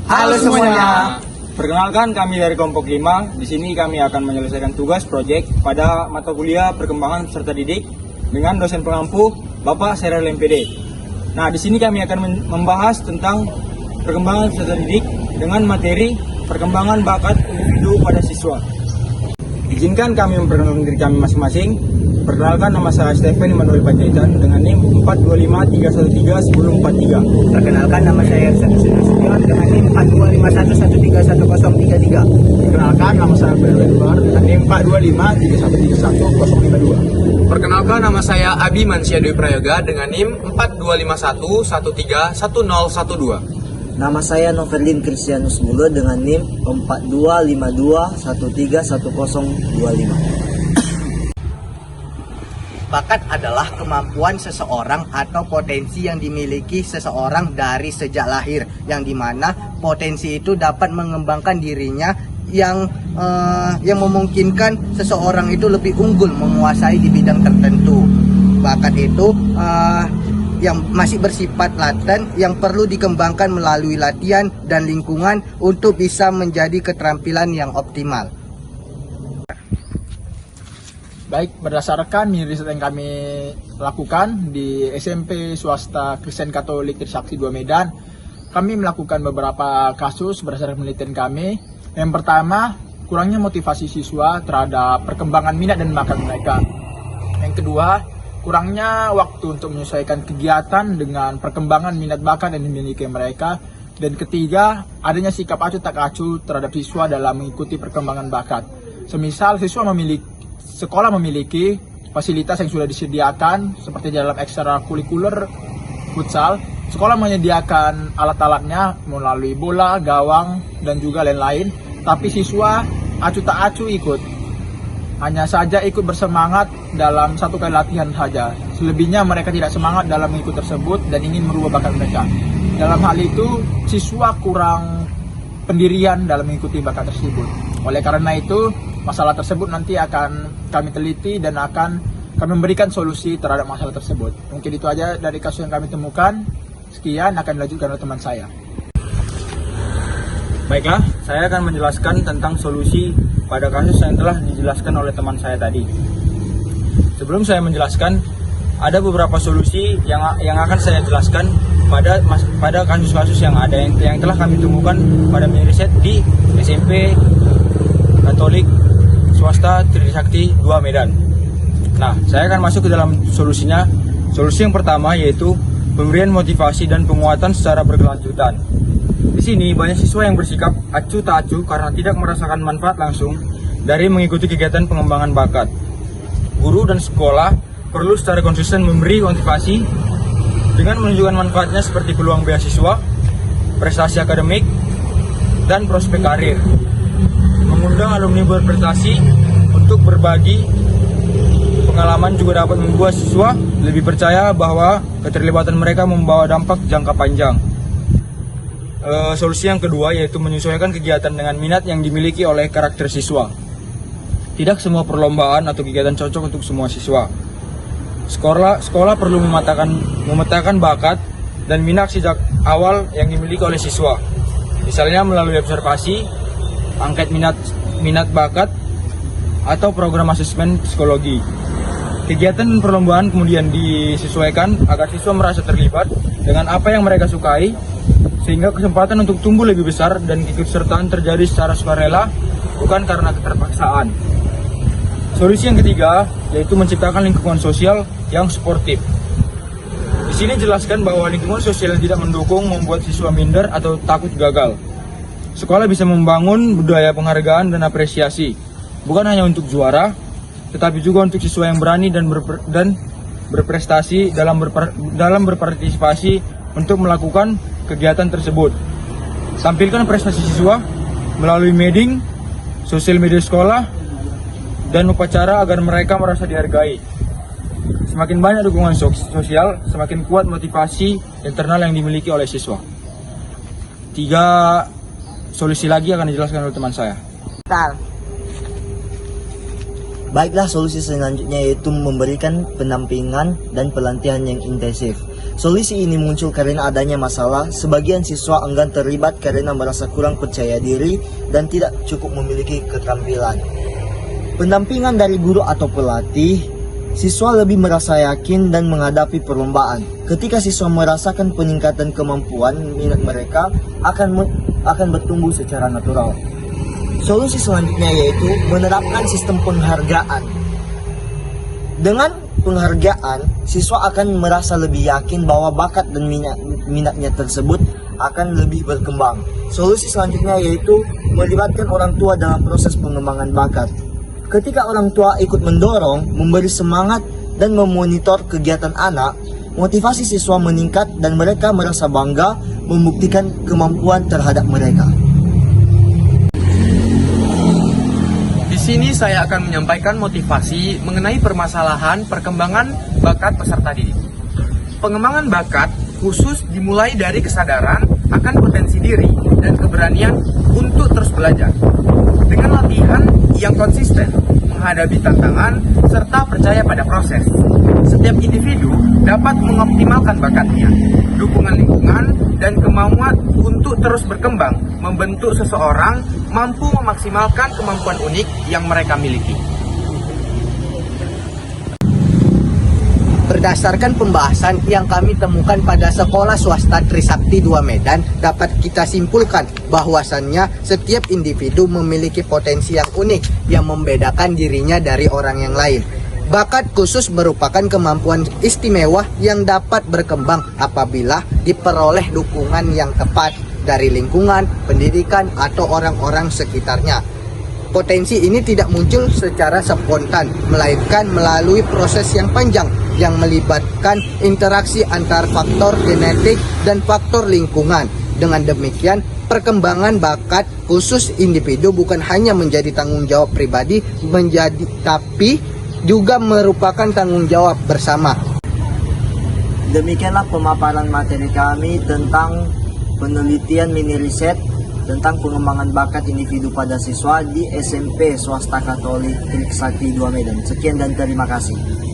Halo semuanya. Perkenalkan, kami dari kelompok 5. Di sini kami akan menyelesaikan tugas proyek pada mata kuliah perkembangan peserta didik dengan dosen pengampu Bapak Serel MPD. Nah, di sini kami akan membahas tentang perkembangan peserta didik dengan materi perkembangan bakat individu pada siswa. Izinkan kami memperkenalkan diri kami masing-masing. Perkenalkan, nama saya Stephen Immanuel Panjaitan dengan NIM 425313143. Perkenalkan, nama saya Ersan Sution dengan NIM 42511311033. Perkenalkan, nama saya Abdul Edward dengan NIM 42531311052. Perkenalkan, nama saya Abi Mansia Dwi Prayoga dengan NIM 42511313012. Nama saya Novelin Kristianus Mula dengan NIM 4252131025. Bakat adalah kemampuan seseorang atau potensi yang dimiliki seseorang dari sejak lahir, yang dimana potensi itu dapat mengembangkan dirinya yang memungkinkan seseorang itu lebih unggul menguasai di bidang tertentu. Bakat itu yang masih bersifat laten, yang perlu dikembangkan melalui latihan dan lingkungan untuk bisa menjadi keterampilan yang optimal. Baik, berdasarkan riset yang kami lakukan di SMP Swasta Kristen Katolik Trisakti 2 Medan, kami melakukan beberapa kasus berdasarkan penelitian kami. Yang pertama, kurangnya motivasi siswa terhadap perkembangan minat dan bakat mereka. Yang kedua, kurangnya waktu untuk menyesuaikan kegiatan dengan perkembangan minat bakat yang dimiliki mereka. Dan ketiga, adanya sikap acuh tak acuh terhadap siswa dalam mengikuti perkembangan bakat. Semisal sekolah memiliki fasilitas yang sudah disediakan seperti dalam ekstrakurikuler futsal, sekolah menyediakan alat-alatnya melalui bola, gawang, dan juga lain-lain, tapi siswa acuh tak acuh ikut. Hanya saja ikut bersemangat dalam satu kali latihan saja. Selebihnya mereka tidak semangat dalam mengikuti tersebut dan ingin merubah bakat mereka. Dalam hal itu, siswa kurang pendirian dalam mengikuti bakat tersebut. Oleh karena itu, masalah tersebut nanti akan kami teliti dan akan kami memberikan solusi terhadap masalah tersebut. Mungkin itu aja dari kasus yang kami temukan. Sekian, akan dilanjutkan oleh teman saya. Baiklah, saya akan menjelaskan tentang solusi pada kasus yang telah dijelaskan oleh teman saya tadi. Sebelum saya menjelaskan, ada beberapa solusi yang akan saya jelaskan pada kasus-kasus yang ada yang telah kami temukan pada riset di SMP Katolik Swasta Trisakti 2 Medan. Nah, saya akan masuk ke dalam solusinya. Solusi yang pertama yaitu pemberian motivasi dan penguatan secara berkelanjutan. Di sini banyak siswa yang bersikap acuh tak acuh karena tidak merasakan manfaat langsung dari mengikuti kegiatan pengembangan bakat. Guru dan sekolah perlu secara konsisten memberi motivasi dengan menunjukkan manfaatnya seperti peluang beasiswa, prestasi akademik, dan prospek karir. Mengundang alumni berprestasi untuk berbagi pengalaman juga dapat membuat siswa lebih percaya bahwa keterlibatan mereka membawa dampak jangka panjang. Solusi yang kedua yaitu menyesuaikan kegiatan dengan minat yang dimiliki oleh karakter siswa. Tidak semua perlombaan atau kegiatan cocok untuk semua siswa. Sekolah perlu memetakan bakat dan minat sejak awal yang dimiliki oleh siswa. Misalnya melalui observasi, angket minat bakat, atau program asesmen psikologi. Kegiatan dan perlombaan kemudian disesuaikan agar siswa merasa terlibat dengan apa yang mereka sukai, sehingga kesempatan untuk tumbuh lebih besar dan keikutsertaan terjadi secara sukarela, bukan karena keterpaksaan. Solusi yang ketiga yaitu menciptakan lingkungan sosial yang suportif. Di sini jelaskan bahwa lingkungan sosial yang tidak mendukung membuat siswa minder atau takut gagal. Sekolah bisa membangun budaya penghargaan dan apresiasi, bukan hanya untuk juara, tetapi juga untuk siswa yang berani dan berprestasi dalam berpartisipasi untuk melakukan kegiatan tersebut. Tampilkan prestasi siswa melalui meeting, sosial media sekolah, dan upacara agar mereka merasa dihargai. Semakin banyak dukungan sosial, semakin kuat motivasi internal yang dimiliki oleh siswa. 3 solusi lagi akan dijelaskan oleh teman saya. Baiklah, solusi selanjutnya yaitu memberikan pendampingan dan pelatihan yang intensif. Solusi ini muncul karena adanya masalah, sebagian siswa enggan terlibat karena merasa kurang percaya diri dan tidak cukup memiliki keterampilan. Pendampingan dari guru atau pelatih, siswa lebih merasa yakin dan menghadapi perlombaan. Ketika siswa merasakan peningkatan kemampuan, minat mereka akan bertumbuh secara natural. Solusi selanjutnya yaitu menerapkan sistem penghargaan. Dengan penghargaan, siswa akan merasa lebih yakin bahwa bakat dan minatnya tersebut akan lebih berkembang. Solusi selanjutnya yaitu melibatkan orang tua dalam proses pengembangan bakat. Ketika orang tua ikut mendorong, memberi semangat, dan memonitor kegiatan anak, motivasi siswa meningkat dan mereka merasa bangga membuktikan kemampuan terhadap mereka. Di sini saya akan menyampaikan motivasi mengenai permasalahan perkembangan bakat peserta didik. Pengembangan bakat khusus dimulai dari kesadaran akan potensi diri dan keberanian untuk terus belajar. Dengan latihan yang konsisten, menghadapi tantangan, serta percaya pada proses, setiap individu dapat mengoptimalkan bakatnya. Dukungan lingkungan dan kemauan untuk terus berkembang membentuk seseorang mampu memaksimalkan kemampuan unik yang mereka miliki. Berdasarkan pembahasan yang kami temukan pada Sekolah Swasta Trisakti 2 Medan, dapat kita simpulkan bahwasannya setiap individu memiliki potensi yang unik yang membedakan dirinya dari orang yang lain. Bakat khusus merupakan kemampuan istimewa yang dapat berkembang apabila diperoleh dukungan yang tepat dari lingkungan, pendidikan, atau orang-orang sekitarnya. Potensi ini tidak muncul secara spontan, melainkan melalui proses yang panjang yang melibatkan interaksi antar faktor genetik dan faktor lingkungan. Dengan demikian, perkembangan bakat khusus individu bukan hanya menjadi tanggung jawab pribadi, tapi juga merupakan tanggung jawab bersama. Demikianlah pemaparan materi kami tentang penelitian mini riset tentang pengembangan bakat individu pada siswa di SMP Swasta Katolik Trisakti 2 Medan. Sekian dan terima kasih.